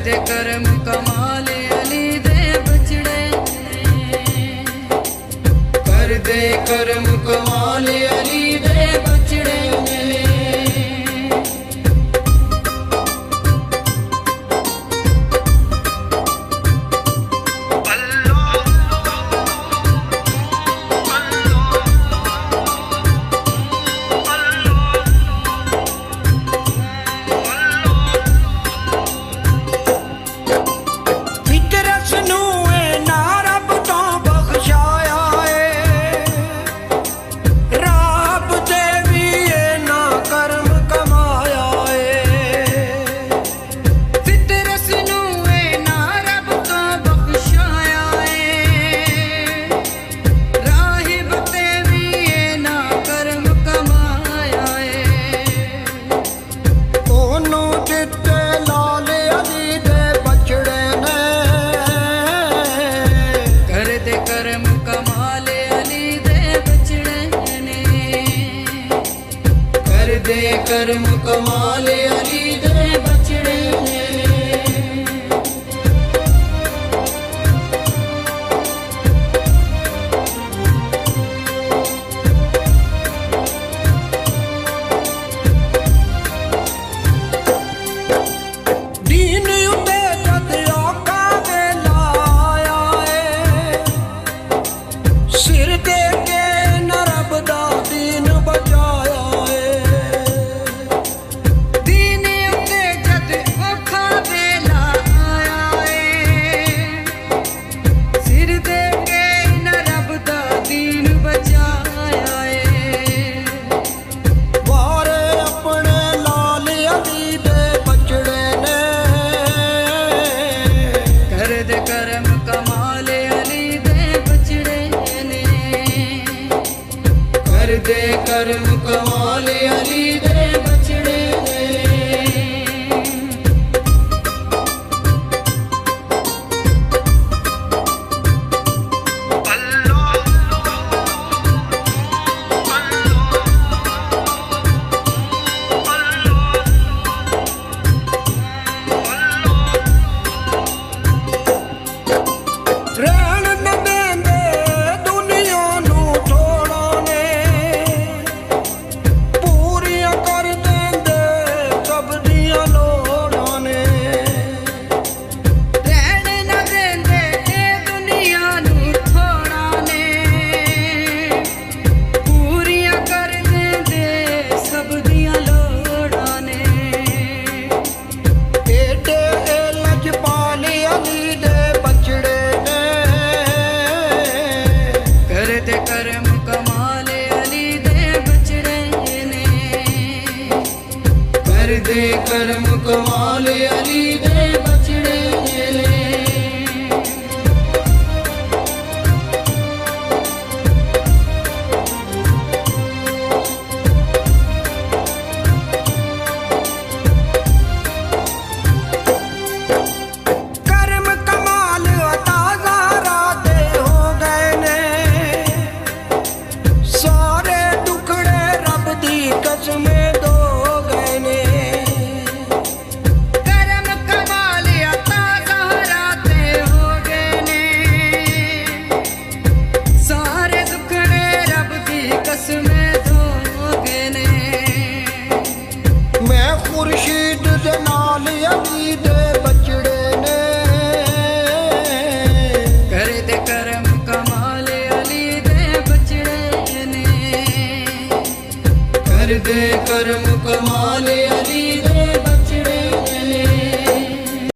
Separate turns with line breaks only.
दे करम कमाल अली दे बचड़े कर दे करम कमाल अली दे बचड़े दे करम कमाल अली दे बचड़े दीन उते जद औका वेला आया सिर दे के न रब दा दीन बचाया करम कमाल अली दे बचड़े ने कर दे करम कमाल अली दे बचड़े करम कमाल अली दे बचड़े ने कर दे करम कमाल अली दे बचड़े ने खुर्शीद दे नाल अली दे बचड़े ने कर दे करम कमाल अली दे बचड़े ने कर दे करम कमाल अली दे